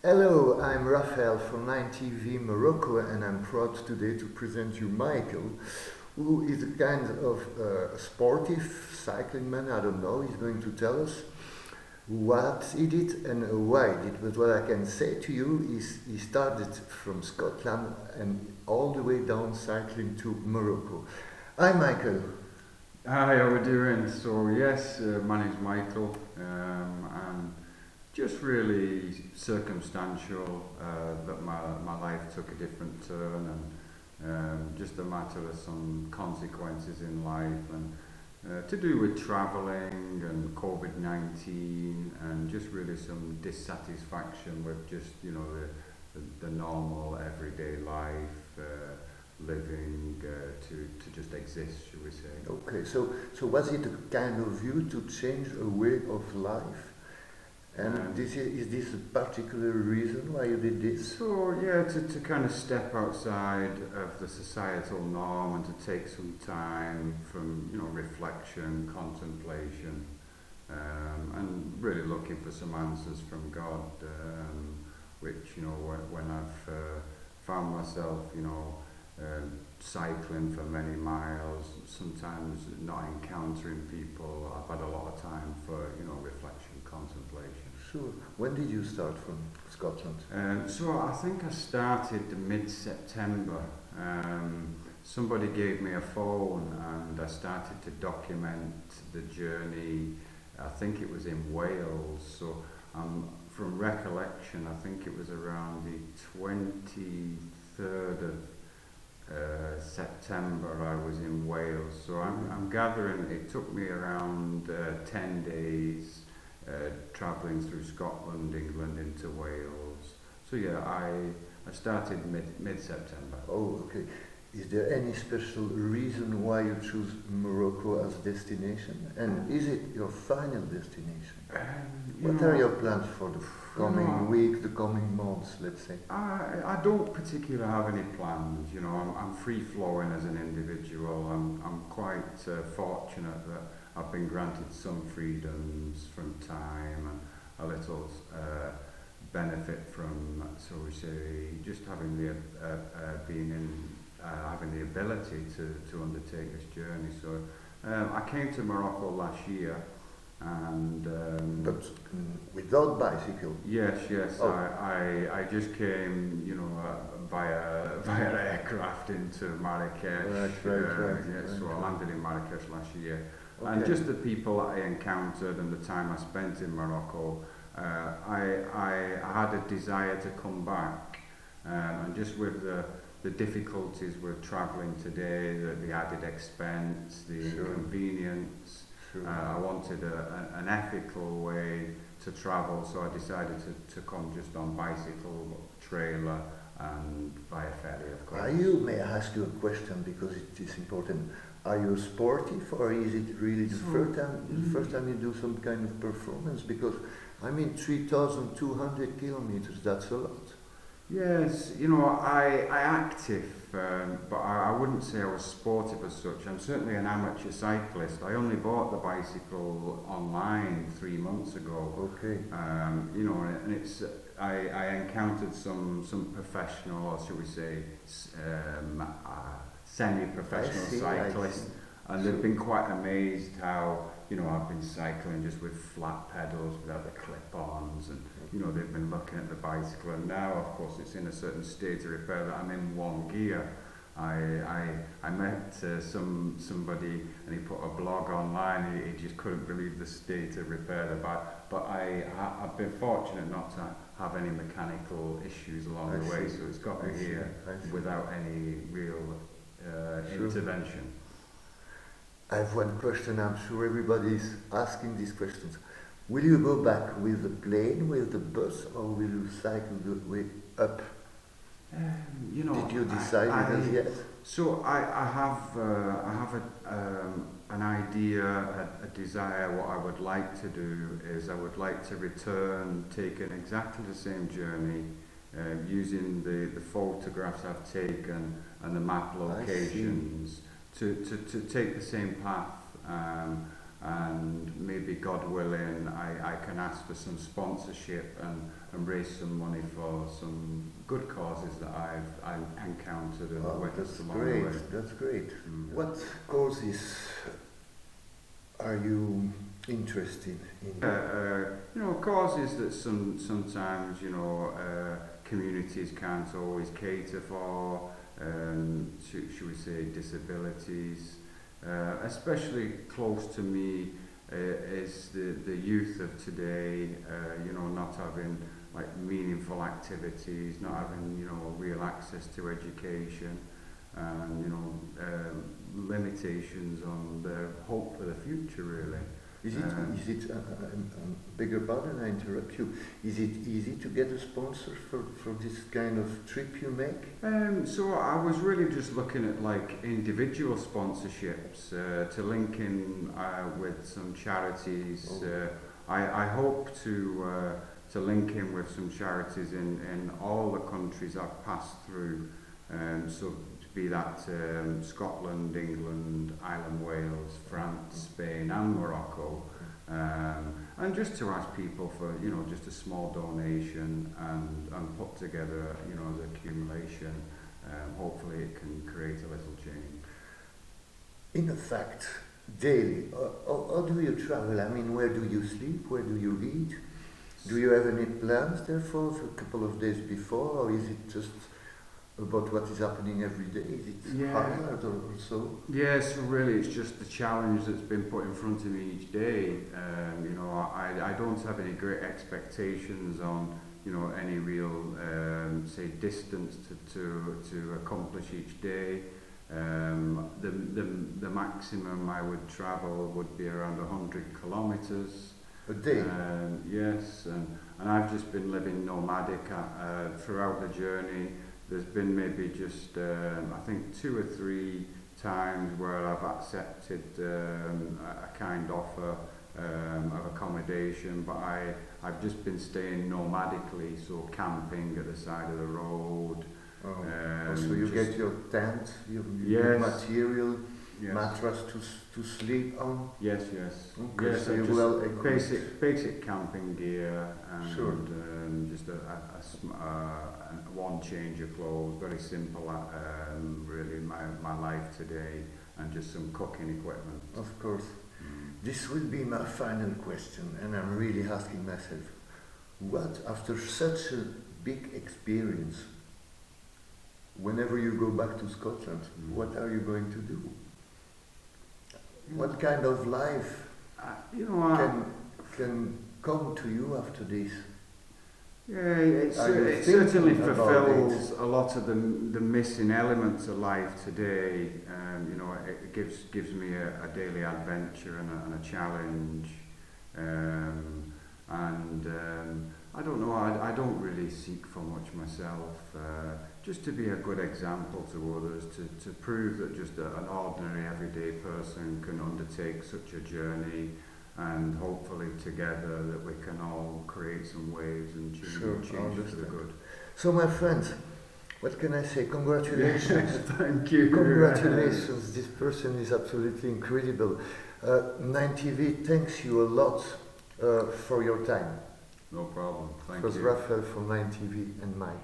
Hello, I'm Raphael from 9TV Morocco, and I'm proud today to present you Michael, who is a kind of sportive cycling man. I don't know, he's going to tell us what he did and why he did. But what I can say to you is he started from Scotland and all the way down cycling to Morocco. Hi, Michael. Hi, how are we doing? So yes, my name's Michael, and just really circumstantial that my life took a different turn, and just a matter of some consequences in life, and to do with travelling and COVID-19, and just really some dissatisfaction with just the normal everyday life. Living to just exist, should we say. Okay, so was it a kind of you to change a way of life? And is this a particular reason why you did this? So yeah, to kind of step outside of the societal norm and to take some time from reflection, contemplation, and really looking for some answers from God, which when I've found myself cycling for many miles, sometimes not encountering people, I've had a lot of time for reflection, contemplation. Sure. When did you start from Scotland? So I think I started mid-September. Somebody gave me a phone and I started to document the journey. I think it was in Wales. So from recollection, I think it was around the 23rd of September I was in Wales. So I'm gathering it took me around 10 days travelling through Scotland, England into Wales. So yeah, I started mid-September. Oh, okay. Is there any special reason why you choose Morocco as destination? And is it your final destination? What are your plans for the coming week, the coming months, let's say? I don't particularly have any plans. I'm free flowing as an individual. I'm quite fortunate that I've been granted some freedoms from time and a little benefit from, so we say, just having the being in. Having the ability to undertake this journey. So I came to Morocco last year, and but without bicycle. Yes. Oh. I just came, via aircraft into Marrakesh. Right. Yes, so I landed in Marrakesh last year, Okay. and just the people I encountered and the time I spent in Morocco, I had a desire to come back, and just with the difficulties with travelling today, the added expense, the Sure. inconvenience. Sure. I wanted an ethical way to travel, so I decided to come just on bicycle, trailer, and via ferry, of course. May I ask you a question because it is important? Are you sportive or is it really the first time you do some kind of performance? Because 3,200 kilometers, that's a lot. Yes, I active, but I wouldn't say I was sportive as such. I'm certainly an amateur cyclist. I only bought the bicycle online 3 months ago. Okay. And it's I encountered some professional, or should we say, semi-professional cyclists, and they've been quite amazed how I've been cycling just with flat pedals without the clip-ons, and they've been looking at the bicycle, and now of course it's in a certain state of repair that I'm in one gear. I met somebody and he put a blog online. He just couldn't believe the state of repair of the bike. But I've been fortunate not to have any mechanical issues along the way, so it's got me here without any real intervention. I have one question. I'm sure everybody is asking these questions. Will you go back with the plane, with the bus, or will you cycle the way up? Did you decide as yet? So I have an idea, a desire. What I would like to do is I would like to return, taking exactly the same journey, using the photographs I've taken and the map locations to take the same path. and maybe God willing I can ask for some sponsorship and raise some money for some good causes that I've encountered and witnessed along the way. That's great. What causes are you interested in? You know, causes that sometimes, you know, communities can't always cater for, should we say disabilities. Especially close to me is the youth of today, you know, not having like meaningful activities, not having, you know, real access to education, and, you know, limitations on their hope for the future, really. Is it beg your pardon, I interrupt you, is it easy to get a sponsor for this kind of trip you make? So I was really just looking at like individual sponsorships to link in with some charities. I hope to link in with some charities in all the countries I've passed through, so to be that Scotland, England, Ireland, Wales, France, Spain and Morocco, and just to ask people for, you know, just a small donation and put together, you know, as accumulation. Hopefully it can create a little change. In fact, daily, how do you travel? I mean, where do you sleep? Where do you eat? Do you have any plans therefore for a couple of days before, or is it just about what is happening every day? Is it hard or so? Yeah, so really it's just the challenge that's been put in front of me each day. You know, I don't have any great expectations on, you know, any real, say, distance to accomplish each day. The maximum I would travel would be around 100 kilometers. A day? Yes, and I've just been living nomadic throughout the journey. There's been maybe just, I think 2 or 3 times where I've accepted a kind offer of accommodation, but I've just been staying nomadically, so camping at the side of the road. So you get your tent, your material, mattress to sleep on? Yes. Okay, yes, so you're well equipped. Basic camping gear and sure. Just one change of clothes, very simple, really my life today, and just some cooking equipment. Of course. This will be my final question, and I'm really asking myself, what, after such a big experience, whenever you go back to Scotland, what are you going to do? What kind of life can come to you after this? Yeah, it certainly fulfills a lot of the missing elements of life today. You know, it gives me a daily adventure and a challenge. I don't know, I don't really seek for much myself. Just to be a good example to others, to prove that just an ordinary everyday person can undertake such a journey, and hopefully together that we can all create some waves and change for the good. So my friends, what can I say? Congratulations. Thank you. Congratulations. This person is absolutely incredible. 9TV thanks you a lot for your time. No problem. Thank you. It was Raphael from 9TV and Mike.